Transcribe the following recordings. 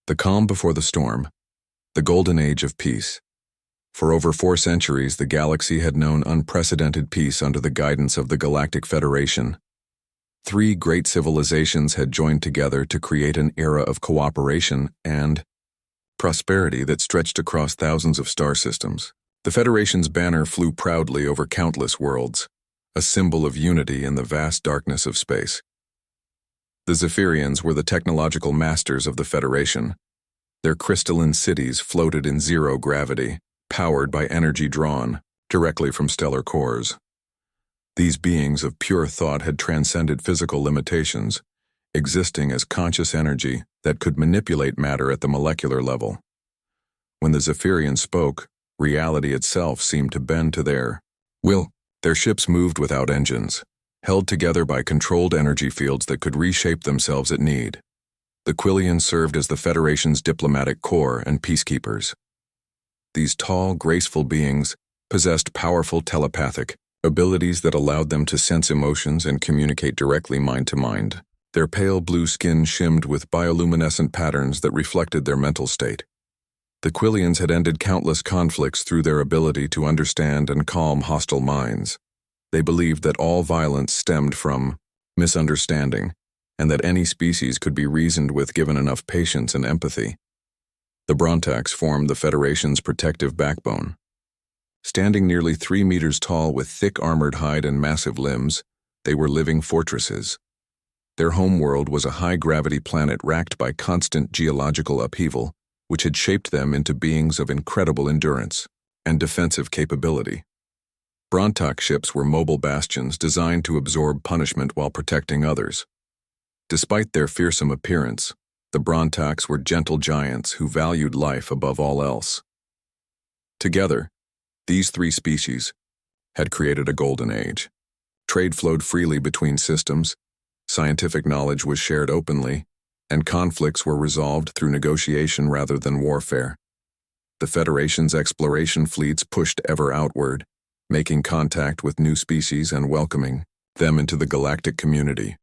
The calm before the storm, the golden age of peace. For over 4 centuries, the galaxy had known unprecedented peace under the guidance of the Galactic Federation. 3 great civilizations had joined together to create an era of cooperation and prosperity that stretched across thousands of star systems. The Federation's banner flew proudly over countless worlds, a symbol of unity in the vast darkness of space. The Zephyrians were the technological masters of the Federation. Their crystalline cities floated in zero gravity, powered by energy drawn directly from stellar cores. These beings of pure thought had transcended physical limitations, existing as conscious energy that could manipulate matter at the molecular level. When the Zephyrians spoke, reality itself seemed to bend to their will. Their ships moved without engines, held together by controlled energy fields that could reshape themselves at need. The Quillians served as the Federation's diplomatic corps and peacekeepers. These tall, graceful beings possessed powerful telepathic abilities that allowed them to sense emotions and communicate directly mind to mind. Their pale blue skin shimmed with bioluminescent patterns that reflected their mental state. The Quillians had ended countless conflicts through their ability to understand and calm hostile minds. They believed that all violence stemmed from misunderstanding, and that any species could be reasoned with given enough patience and empathy. The Brontax formed the Federation's protective backbone. Standing nearly 3 meters tall with thick armored hide and massive limbs, they were living fortresses. Their homeworld was a high-gravity planet racked by constant geological upheaval, which had shaped them into beings of incredible endurance and defensive capability. Brontax ships were mobile bastions designed to absorb punishment while protecting others. Despite their fearsome appearance, the Brontax were gentle giants who valued life above all else. Together, these 3 species had created a golden age. Trade flowed freely between systems, scientific knowledge was shared openly, and conflicts were resolved through negotiation rather than warfare. The Federation's exploration fleets pushed ever outward, making contact with new species and welcoming them into the galactic community.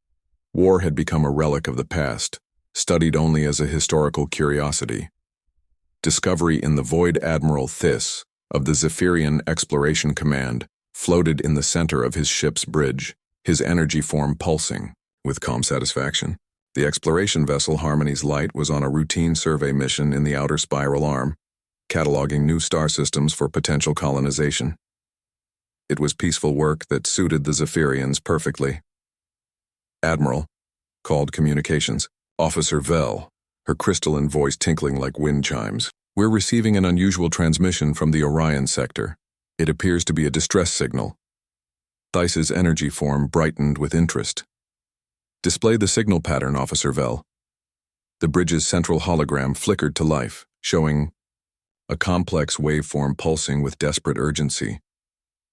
War had become a relic of the past, studied only as a historical curiosity. Discovery in the Void Admiral Thys of the Zephyrian Exploration Command floated in the center of his ship's bridge, his energy form pulsing with calm satisfaction. The exploration vessel Harmony's Light was on a routine survey mission in the outer spiral arm, cataloging new star systems for potential colonization. It was peaceful work that suited the Zephyrians perfectly. Admiral, called Communications, Officer Vel, her crystalline voice tinkling like wind chimes. We're receiving an unusual transmission from the Orion sector. It appears to be a distress signal. Thys's energy form brightened with interest. Display the signal pattern, Officer Vel. The bridge's central hologram flickered to life, showing a complex waveform pulsing with desperate urgency.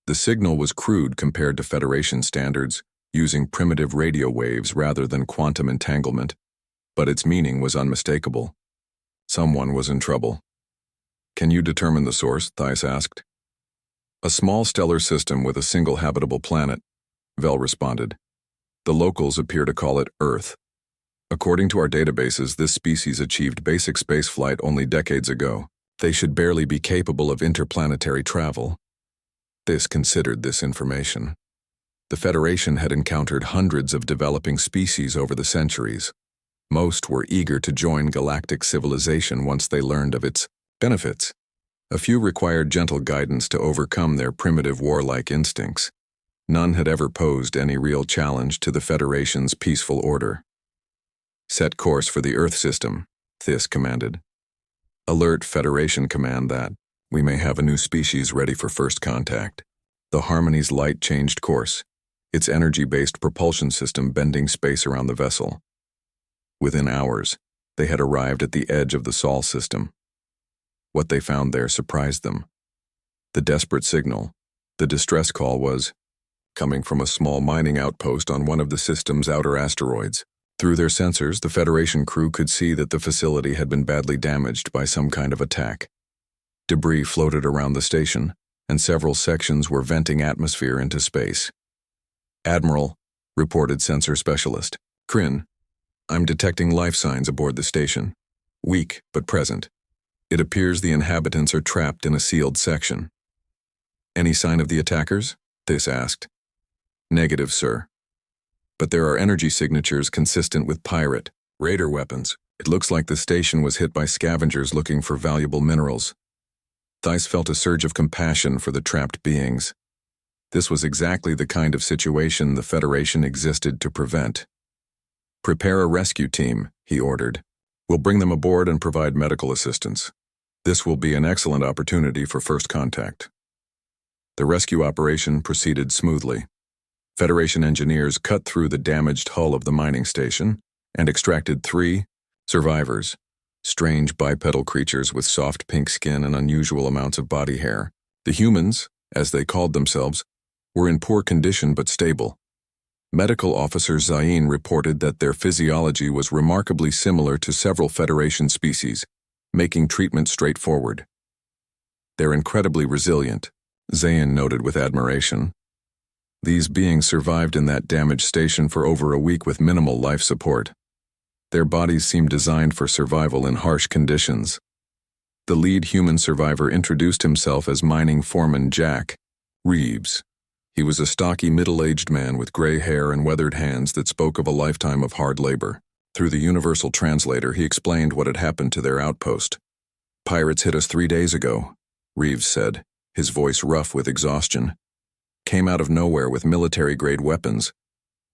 The signal was crude compared to Federation standards, using primitive radio waves rather than quantum entanglement, but its meaning was unmistakable. Someone was in trouble. Can you determine the source? Thys asked. A small stellar system with a single habitable planet, Vel responded. The locals appear to call it Earth. According to our databases, this species achieved basic spaceflight only decades ago. They should barely be capable of interplanetary travel. Thys considered this information. The Federation had encountered hundreds of developing species over the centuries. Most were eager to join galactic civilization once they learned of its benefits. A few required gentle guidance to overcome their primitive warlike instincts. None had ever posed any real challenge to the Federation's peaceful order. Set course for the Earth system, Thys commanded. Alert Federation command that we may have a new species ready for first contact. The Harmony's Light changed course, its energy-based propulsion system bending space around the vessel. Within hours, they had arrived at the edge of the Sol system. What they found there surprised them. The desperate signal, the distress call, was coming from a small mining outpost on one of the system's outer asteroids. Through their sensors, the Federation crew could see that the facility had been badly damaged by some kind of attack. Debris floated around the station, and several sections were venting atmosphere into space. Admiral, reported sensor specialist. Kryn, I'm detecting life signs aboard the station. weak but present. It appears the inhabitants are trapped in a sealed section. Any sign of the attackers? This asked. Negative, sir. But there are energy signatures consistent with pirate, raider weapons. It looks like the station was hit by scavengers looking for valuable minerals. Thais felt a surge of compassion for the trapped beings. This was exactly the kind of situation the Federation existed to prevent. Prepare a rescue team, he ordered. We'll bring them aboard and provide medical assistance. This will be an excellent opportunity for first contact. The rescue operation proceeded smoothly. Federation engineers cut through the damaged hull of the mining station and extracted 3 survivors, strange bipedal creatures with soft pink skin and unusual amounts of body hair. The humans, as they called themselves, were in poor condition but stable. Medical officer Zain reported that their physiology was remarkably similar to several Federation species, making treatment straightforward. They're incredibly resilient, Zain noted with admiration. These beings survived in that damaged station for over a week with minimal life support. Their bodies seemed designed for survival in harsh conditions. The lead human survivor introduced himself as mining foreman Jack Reeves. He was a stocky middle-aged man with gray hair and weathered hands that spoke of a lifetime of hard labor. Through the universal translator, he explained what had happened to their outpost. Pirates hit us 3 days ago, Reeves said, his voice rough with exhaustion. Came out of nowhere with military-grade weapons.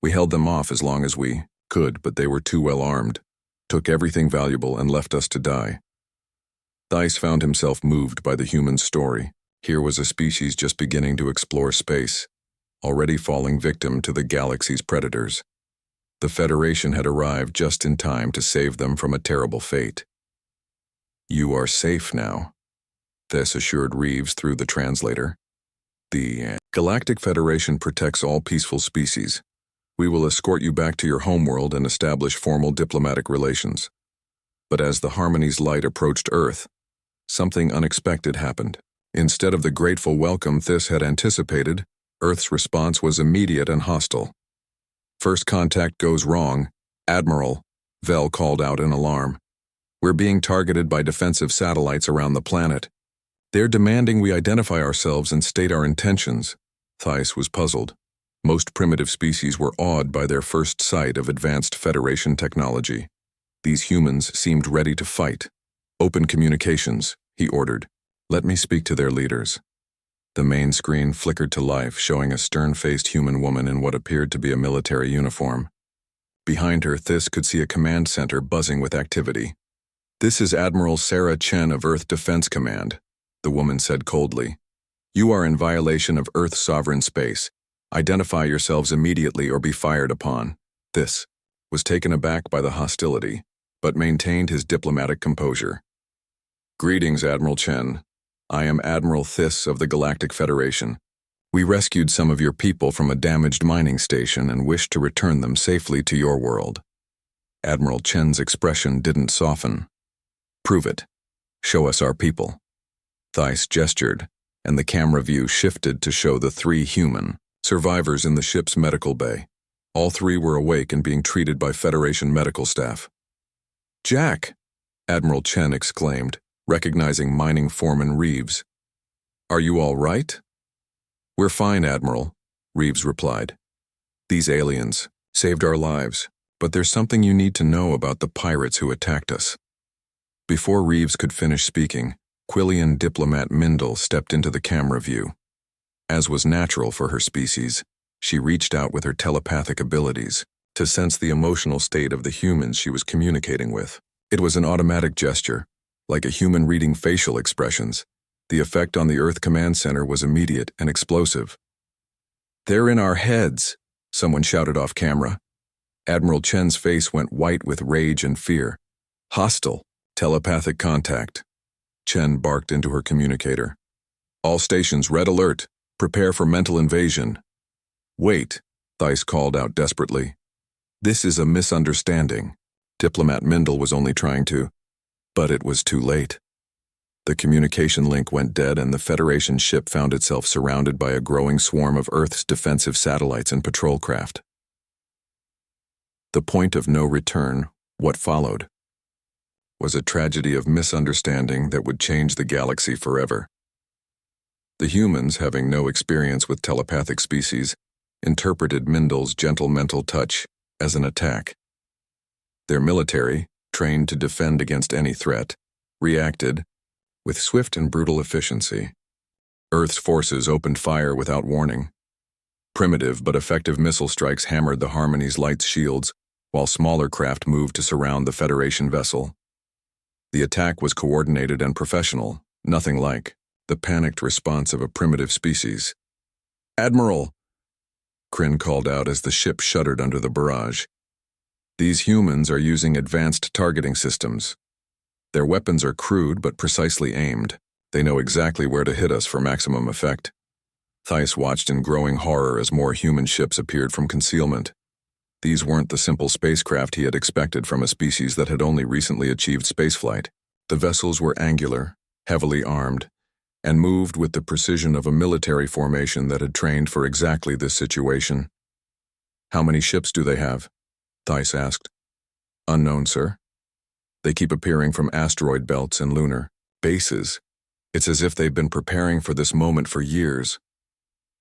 We held them off as long as we could, but they were too well armed, took everything valuable and left us to die. Thais found himself moved by the human story. Here was a species just beginning to explore space, already falling victim to the galaxy's predators. The Federation had arrived just in time to save them from a terrible fate. You are safe now, Thess assured Reeves through the translator. The Galactic Federation protects all peaceful species. We will escort you back to your homeworld and establish formal diplomatic relations. But as the Harmony's light approached Earth, something unexpected happened. Instead of the grateful welcome Thess had anticipated, Earth's response was immediate and hostile. First contact goes wrong, Admiral, Vel called out in alarm. We're being targeted by defensive satellites around the planet. They're demanding we identify ourselves and state our intentions. Thais was puzzled. Most primitive species were awed by their first sight of advanced Federation technology. These humans seemed ready to fight. Open communications, he ordered. Let me speak to their leaders. The main screen flickered to life, showing a stern-faced human woman in what appeared to be a military uniform. Behind her, Thess could see a command center buzzing with activity. This is Admiral Sarah Chen of Earth Defense Command, the woman said coldly. You are in violation of Earth's sovereign space. Identify yourselves immediately or be fired upon. Thess was taken aback by the hostility, but maintained his diplomatic composure. Greetings, Admiral Chen. I am Admiral Thess of the Galactic Federation. We rescued some of your people from a damaged mining station and wish to return them safely to your world. Admiral Chen's expression didn't soften. Prove it. Show us our people. Thais gestured, and the camera view shifted to show the 3 human survivors in the ship's medical bay. All 3 were awake and being treated by Federation medical staff. Jack! Admiral Chen exclaimed, recognizing mining foreman Reeves. Are you all right? We're fine, Admiral, Reeves replied. These aliens saved our lives, but there's something you need to know about the pirates who attacked us. Before Reeves could finish speaking, Quillian diplomat Mindel stepped into the camera view. As was natural for her species, she reached out with her telepathic abilities to sense the emotional state of the humans she was communicating with. It was an automatic gesture, like a human reading facial expressions. The effect on the Earth Command Center was immediate and explosive. They're in our heads, someone shouted off camera. Admiral Chen's face went white with rage and fear. Hostile, telepathic contact. Chen barked into her communicator. All stations, red alert. Prepare for mental invasion. Wait, Thais called out desperately. This is a misunderstanding. Diplomat Mindel was only trying to, but it was too late. The communication link went dead and the Federation ship found itself surrounded by a growing swarm of Earth's defensive satellites and patrol craft. The point of no return, what followed? was a tragedy of misunderstanding that would change the galaxy forever. The humans, having no experience with telepathic species, interpreted Mindle's gentle mental touch as an attack. Their military, trained to defend against any threat, reacted with swift and brutal efficiency. Earth's forces opened fire without warning. Primitive but effective missile strikes hammered the Harmony's light's shields, while smaller craft moved to surround the Federation vessel. The attack was coordinated and professional, nothing like the panicked response of a primitive species. "Admiral!" Kryn called out as the ship shuddered under the barrage. "These humans are using advanced targeting systems. Their weapons are crude but precisely aimed. They know exactly where to hit us for maximum effect." Thais watched in growing horror as more human ships appeared from concealment. These weren't the simple spacecraft he had expected from a species that had only recently achieved spaceflight. The vessels were angular, heavily armed, and moved with the precision of a military formation that had trained for exactly this situation. "How many ships do they have?" Thais asked. "Unknown, sir. They keep appearing from asteroid belts and lunar bases. It's as if they've been preparing for this moment for years.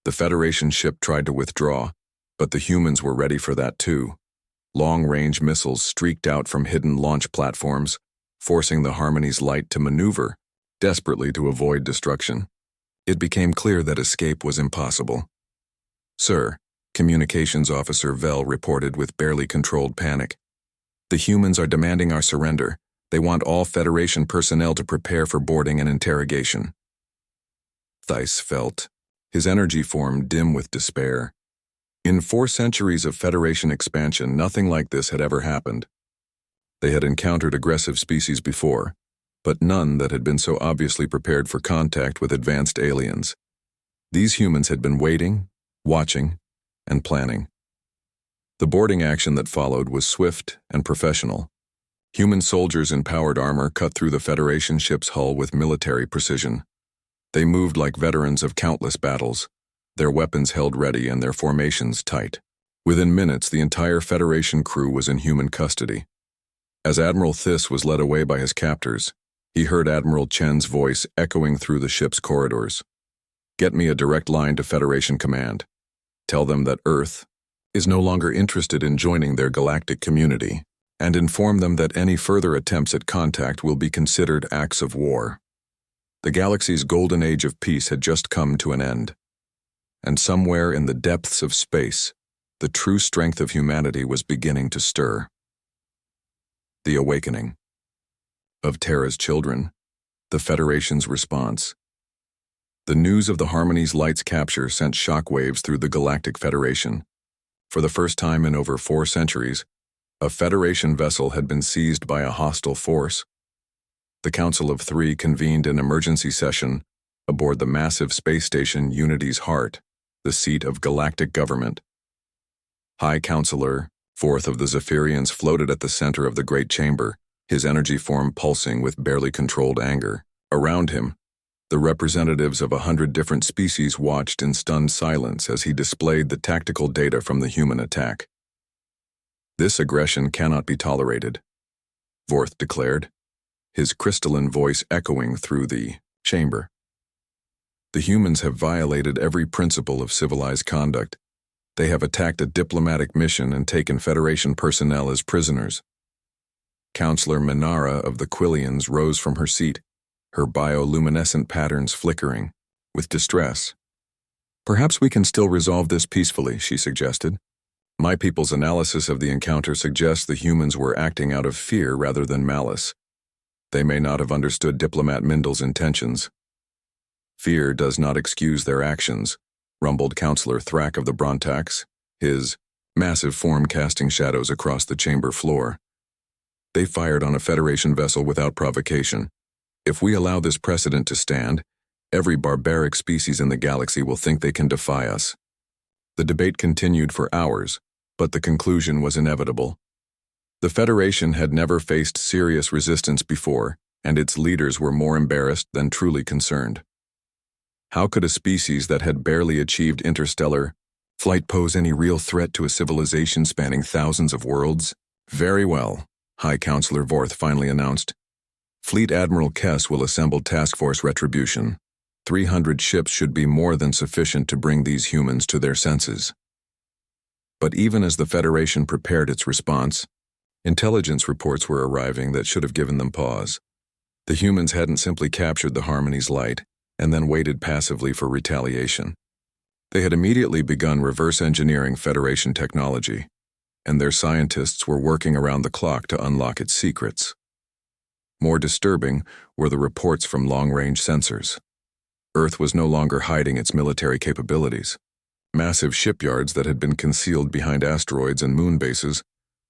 The Federation ship tried to withdraw, but the humans were ready for that too. Long-range missiles streaked out from hidden launch platforms, forcing the Harmony's light to maneuver, desperately to avoid destruction. It became clear that escape was impossible. "Sir," Communications Officer Vel reported with barely controlled panic. "The humans are demanding our surrender. They want all Federation personnel to prepare for boarding and interrogation." Thais felt his energy form dim with despair. In 4 centuries of Federation expansion, nothing like this had ever happened. They had encountered aggressive species before, but none that had been so obviously prepared for contact with advanced aliens. These humans had been waiting, watching, and planning. The boarding action that followed was swift and professional. Human soldiers in powered armor cut through the Federation ship's hull with military precision. They moved like veterans of countless battles, their weapons held ready and their formations tight. Within minutes, the entire Federation crew was in human custody. As Admiral Thys was led away by his captors, he heard Admiral Chen's voice echoing through the ship's corridors. "Get me a direct line to Federation Command. Tell them that Earth is no longer interested in joining their galactic community, and inform them that any further attempts at contact will be considered acts of war." The galaxy's golden age of peace had just come to an end, and somewhere in the depths of space, the true strength of humanity was beginning to stir. The awakening of Terra's children, the Federation's response. The news of the Harmony's light's capture sent shockwaves through the Galactic Federation. For the first time in over 4 centuries, a Federation vessel had been seized by a hostile force. The Council of Three convened an emergency session aboard the massive space station Unity's Heart, the seat of galactic government. High Counselor, Fourth of the Zephyrians, floated at the center of the Great Chamber, his energy form pulsing with barely controlled anger. Around him, the representatives of 100 different species watched in stunned silence as he displayed the tactical data from the human attack. "This aggression cannot be tolerated," Vorth declared, his crystalline voice echoing through the chamber. "The humans have violated every principle of civilized conduct. They have attacked a diplomatic mission and taken Federation personnel as prisoners." Counselor Minara of the Quillians rose from her seat, her bioluminescent patterns flickering with distress. "Perhaps we can still resolve this peacefully," she suggested. "My people's analysis of the encounter suggests the humans were acting out of fear rather than malice. They may not have understood Diplomat Mindle's intentions." "Fear does not excuse their actions," rumbled Counselor Thrak of the Brontax, his massive form casting shadows across the chamber floor. "They fired on a Federation vessel without provocation. If we allow this precedent to stand, every barbaric species in the galaxy will think they can defy us." The debate continued for hours, but the conclusion was inevitable. The Federation had never faced serious resistance before, and its leaders were more embarrassed than truly concerned. How could a species that had barely achieved interstellar flight pose any real threat to a civilization spanning thousands of worlds? "Very well," High Counselor Vorth finally announced. Fleet Admiral Kess will assemble Task Force Retribution. 300 ships should be more than sufficient to bring these humans to their senses. But even as the Federation prepared its response, intelligence reports were arriving that should have given them pause. The humans hadn't simply captured the Harmony's light and then waited passively for retaliation. They had immediately begun reverse engineering Federation technology, and their scientists were working around the clock to unlock its secrets. More disturbing were the reports from long-range sensors. Earth was no longer hiding its military capabilities. Massive shipyards that had been concealed behind asteroids and moon bases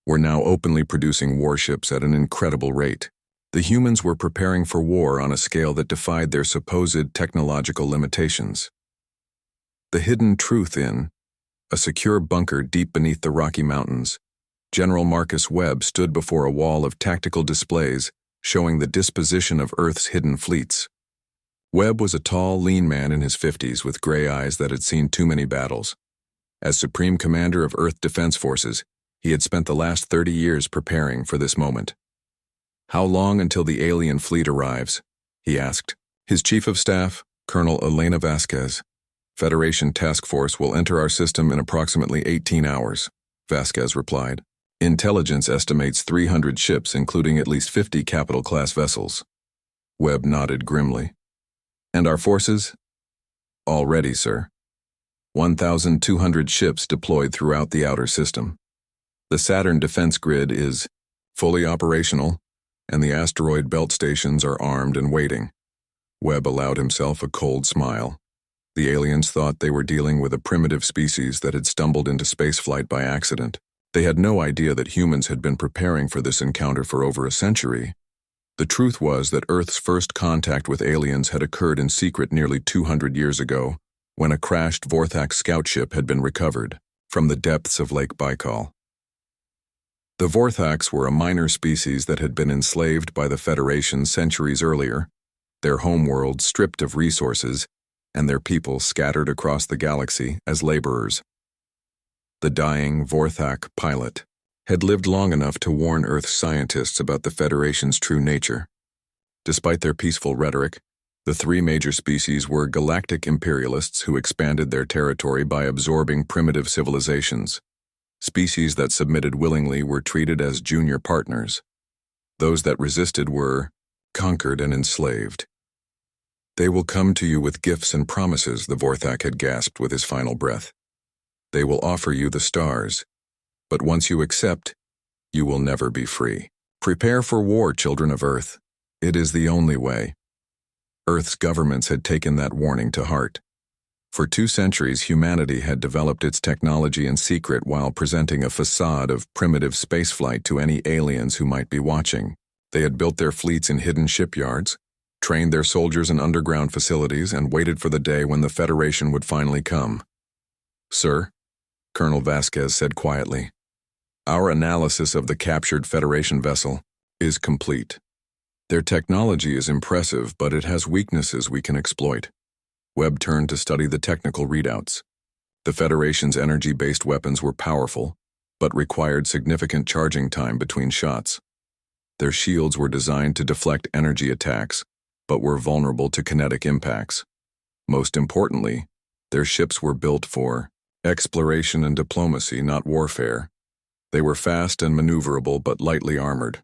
were now openly producing warships at an incredible rate. The humans were preparing for war on a scale that defied their supposed technological limitations. The hidden truth in a secure bunker deep beneath the Rocky Mountains, General Marcus Webb stood before a wall of tactical displays showing the disposition of Earth's hidden fleets. Webb was a tall, lean man in his 50s with gray eyes that had seen too many battles. As Supreme Commander of Earth Defense Forces, he had spent the last 30 years preparing for this moment. "How long until the alien fleet arrives?" he asked. His Chief of Staff, Colonel Elena Vasquez. "Federation Task Force will enter our system in approximately 18 hours, Vasquez replied. "Intelligence estimates 300 ships, including at least 50 capital-class vessels." Webb nodded grimly. "And our forces?" "All ready, sir. 1,200 ships deployed throughout the outer system. The Saturn defense grid is fully operational, and the asteroid belt stations are armed and waiting." Webb allowed himself a cold smile. The aliens thought they were dealing with a primitive species that had stumbled into spaceflight by accident. They had no idea that humans had been preparing for this encounter for over a century. The truth was that Earth's first contact with aliens had occurred in secret nearly 200 years ago, when a crashed Vorthak scout ship had been recovered from the depths of Lake Baikal. The Vorthaks were a minor species that had been enslaved by the Federation centuries earlier, their homeworld stripped of resources, and their people scattered across the galaxy as laborers. The dying Vorthak pilot had lived long enough to warn Earth's scientists about the Federation's true nature. Despite their peaceful rhetoric, the three major species were galactic imperialists who expanded their territory by absorbing primitive civilizations. Species that submitted willingly were treated as junior partners. Those that resisted were conquered and enslaved. "They will come to you with gifts and promises," the Vorthak had gasped with his final breath. "They will offer you the stars. But once you accept, you will never be free. Prepare for war, children of Earth. It is the only way." Earth's governments had taken that warning to heart. For 2 centuries, humanity had developed its technology in secret while presenting a facade of primitive spaceflight to any aliens who might be watching. They had built their fleets in hidden shipyards, trained their soldiers in underground facilities, and waited for the day when the Federation would finally come. "Sir," Colonel Vasquez said quietly, "our analysis of the captured Federation vessel is complete. Their technology is impressive, but it has weaknesses we can exploit." Webb turned to study the technical readouts. The Federation's energy-based weapons were powerful, but required significant charging time between shots. Their shields were designed to deflect energy attacks, but were vulnerable to kinetic impacts. Most importantly, their ships were built for exploration and diplomacy, not warfare. They were fast and maneuverable, but lightly armored.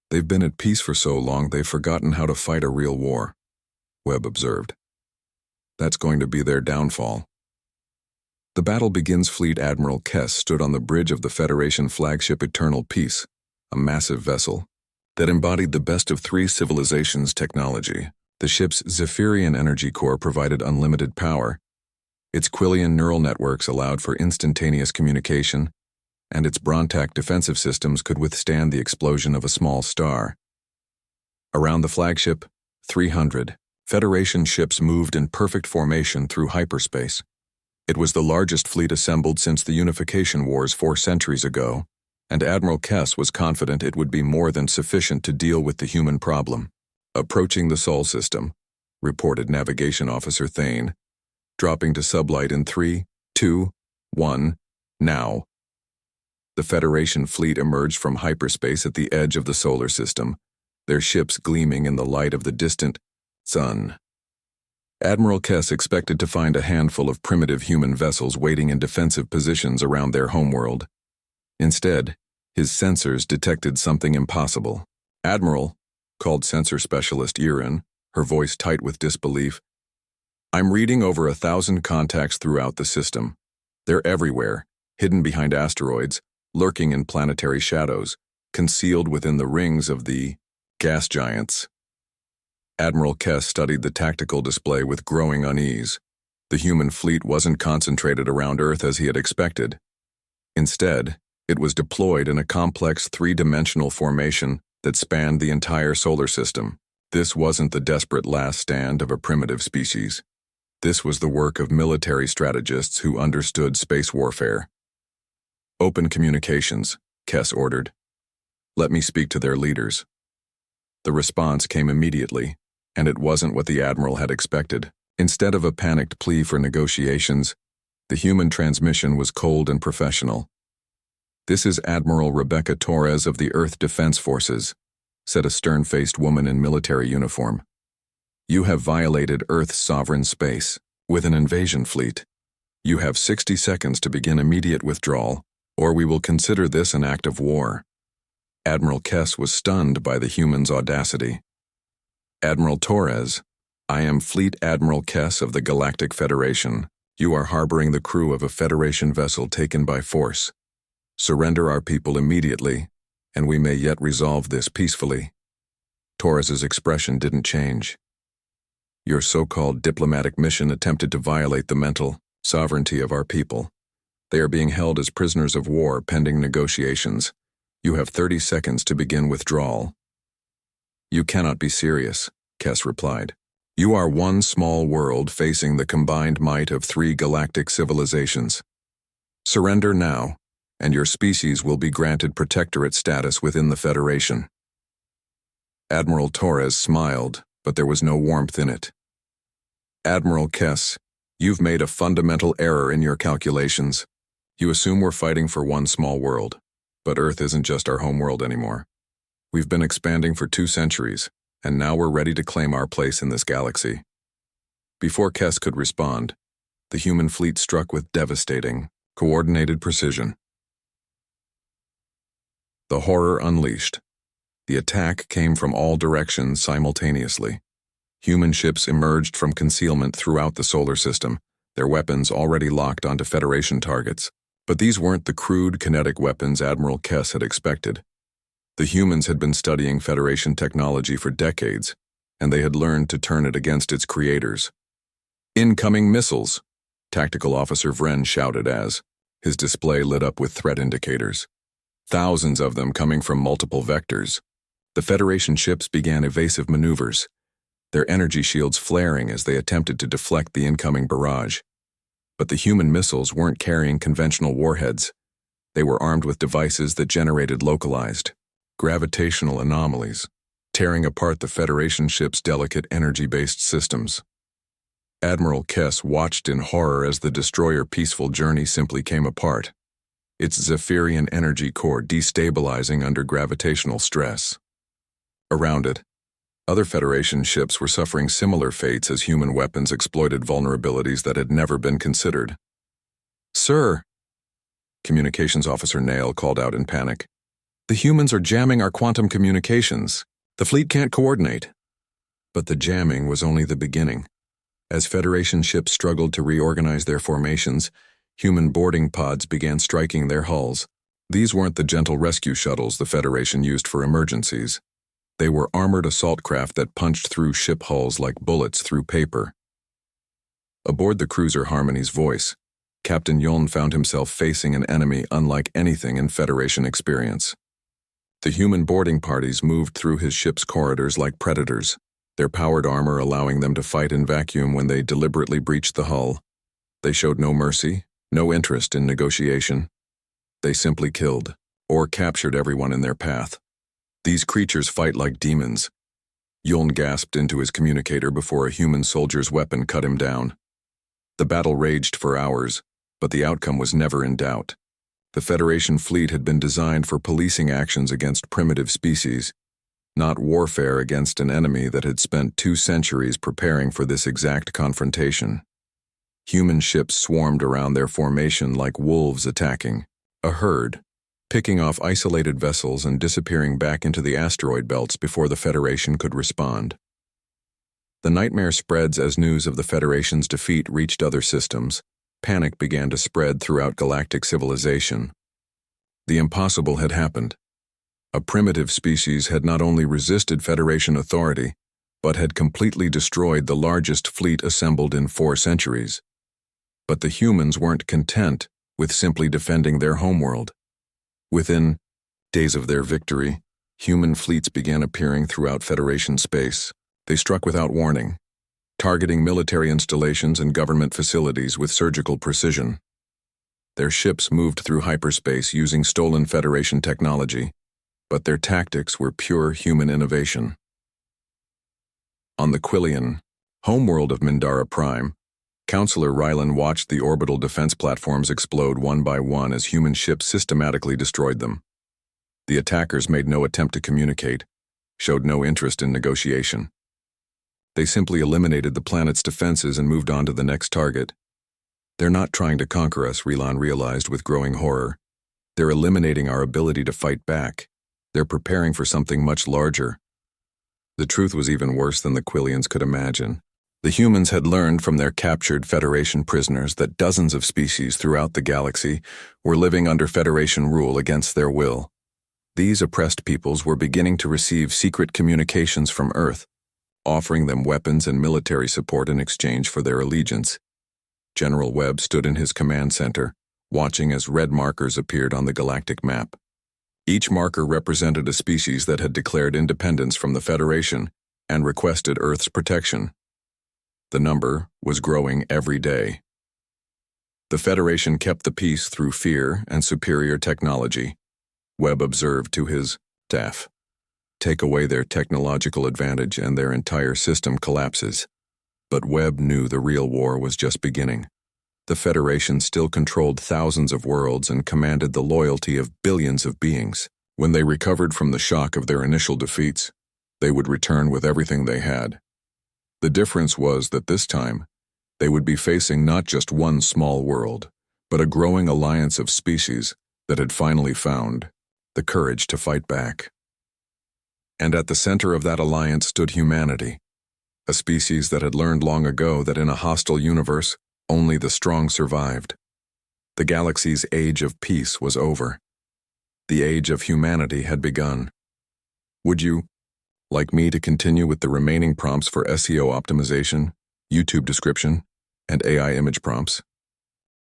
"They've been at peace for so long they've forgotten how to fight a real war," Webb observed. "That's going to be their downfall." The battle begins. Fleet Admiral Kess stood on the bridge of the Federation flagship Eternal Peace, a massive vessel that embodied the best of 3 civilizations' technology. The ship's Zephyrian energy core provided unlimited power. Its Quillian neural networks allowed for instantaneous communication, and its Brontak defensive systems could withstand the explosion of a small star. Around the flagship, 300 Federation ships moved in perfect formation through hyperspace. It was the largest fleet assembled since the Unification Wars 4 centuries ago, and Admiral Kess was confident it would be more than sufficient to deal with the human problem. "Approaching the Sol system," reported Navigation Officer Thane, "dropping to sublight in 3, 2, 1, now." The Federation fleet emerged from hyperspace at the edge of the solar system, their ships gleaming in the light of the distant sun. Admiral Kess expected to find a handful of primitive human vessels waiting in defensive positions around their homeworld. Instead, his sensors detected something impossible. "Admiral," called sensor specialist Irin, her voice tight with disbelief, "I'm reading over 1,000 contacts throughout the system. They're everywhere, hidden behind asteroids, lurking in planetary shadows, concealed within the rings of the gas giants." Admiral Kess studied the tactical display with growing unease. The human fleet wasn't concentrated around Earth as he had expected. Instead, it was deployed in a complex three-dimensional formation that spanned the entire solar system. This wasn't the desperate last stand of a primitive species. This was the work of military strategists who understood space warfare. "Open communications," Kess ordered. "Let me speak to their leaders." The response came immediately, and it wasn't what the Admiral had expected. Instead of a panicked plea for negotiations, the human transmission was cold and professional. "This is Admiral Rebecca Torres of the Earth Defense Forces," said a stern-faced woman in military uniform. "You have violated Earth's sovereign space with an invasion fleet. You have 60 seconds to begin immediate withdrawal, or we will consider this an act of war." Admiral Kess was stunned by the human's audacity. "Admiral Torres, I am Fleet Admiral Kess of the Galactic Federation. You are harboring the crew of a Federation vessel taken by force. Surrender our people immediately, and we may yet resolve this peacefully." Torres's expression didn't change. "Your so-called diplomatic mission attempted to violate the mental sovereignty of our people. They are being held as prisoners of war pending negotiations. You have 30 seconds to begin withdrawal." "You cannot be serious," Kess replied. "You are one small world facing the combined might of 3 galactic civilizations. Surrender now, and your species will be granted protectorate status within the Federation." Admiral Torres smiled, but there was no warmth in it. "Admiral Kess, you've made a fundamental error in your calculations. You assume we're fighting for one small world, but Earth isn't just our homeworld anymore. We've been expanding for 2 centuries, and now we're ready to claim our place in this galaxy." Before Kess could respond, the human fleet struck with devastating, coordinated precision. The horror unleashed. The attack came from all directions simultaneously. Human ships emerged from concealment throughout the solar system, their weapons already locked onto Federation targets. But these weren't the crude kinetic weapons Admiral Kess had expected. The humans had been studying Federation technology for decades, and they had learned to turn it against its creators. "Incoming missiles!" Tactical Officer Vren shouted as his display lit up with threat indicators. Thousands of them coming from multiple vectors. The Federation ships began evasive maneuvers, their energy shields flaring as they attempted to deflect the incoming barrage. But the human missiles weren't carrying conventional warheads. They were armed with devices that generated localized gravitational anomalies, tearing apart the Federation ship's delicate energy-based systems. Admiral Kess watched in horror as the destroyer Peaceful Journey simply came apart, its Zephyrian energy core destabilizing under gravitational stress. Around it, other Federation ships were suffering similar fates as human weapons exploited vulnerabilities that had never been considered. "Sir," Communications Officer Nail called out in panic, "the humans are jamming our quantum communications. The fleet can't coordinate." But the jamming was only the beginning. As Federation ships struggled to reorganize their formations, human boarding pods began striking their hulls. These weren't the gentle rescue shuttles the Federation used for emergencies. They were armored assault craft that punched through ship hulls like bullets through paper. Aboard the cruiser Harmony's Voice, Captain Yuln found himself facing an enemy unlike anything in Federation experience. The human boarding parties moved through his ship's corridors like predators, their powered armor allowing them to fight in vacuum when they deliberately breached the hull. They showed no mercy, no interest in negotiation. They simply killed, or captured everyone in their path. "These creatures fight like demons." Yuln gasped into his communicator before a human soldier's weapon cut him down. The battle raged for hours, but the outcome was never in doubt. The Federation fleet had been designed for policing actions against primitive species. not warfare against an enemy that had spent 2 centuries preparing for this exact confrontation. Human ships swarmed around their formation like wolves attacking a herd, picking off isolated vessels and disappearing back into the asteroid belts before the Federation could respond. The nightmare spreads as news of the Federation's defeat reached other systems. Panic began to spread throughout galactic civilization. The impossible had happened. A primitive species had not only resisted Federation authority, but had completely destroyed the largest fleet assembled in 4 centuries. But the humans weren't content with simply defending their homeworld. Within days of their victory, human fleets began appearing throughout Federation space. They struck without warning, targeting military installations and government facilities with surgical precision. Their ships moved through hyperspace using stolen Federation technology, but their tactics were pure human innovation. On the Quillian, homeworld of Mindara Prime, Counselor Rylan watched the orbital defense platforms explode one by one as human ships systematically destroyed them. The attackers made no attempt to communicate, showed no interest in negotiation. They simply eliminated the planet's defenses and moved on to the next target. They're not trying to conquer us, Rylan realized with growing horror. They're eliminating our ability to fight back. They're preparing for something much larger. The truth was even worse than the Quillians could imagine. The humans had learned from their captured Federation prisoners that dozens of species throughout the galaxy were living under Federation rule against their will. These oppressed peoples were beginning to receive secret communications from Earth, offering them weapons and military support in exchange for their allegiance. General Webb stood in his command center, watching as red markers appeared on the galactic map. Each marker represented a species that had declared independence from the Federation and requested Earth's protection. The number was growing every day. The Federation kept the peace through fear and superior technology. Webb observed to his staff. Take away their technological advantage and their entire system collapses. But Webb knew the real war was just beginning. The Federation still controlled thousands of worlds and commanded the loyalty of billions of beings. When they recovered from the shock of their initial defeats, they would return with everything they had. The difference was that this time, they would be facing not just one small world, but a growing alliance of species that had finally found the courage to fight back. And at the center of that alliance stood humanity, a species that had learned long ago that in a hostile universe, only the strong survived. The galaxy's age of peace was over. The age of humanity had begun. Would you like me to continue with the remaining prompts for SEO optimization, YouTube description, and AI image prompts?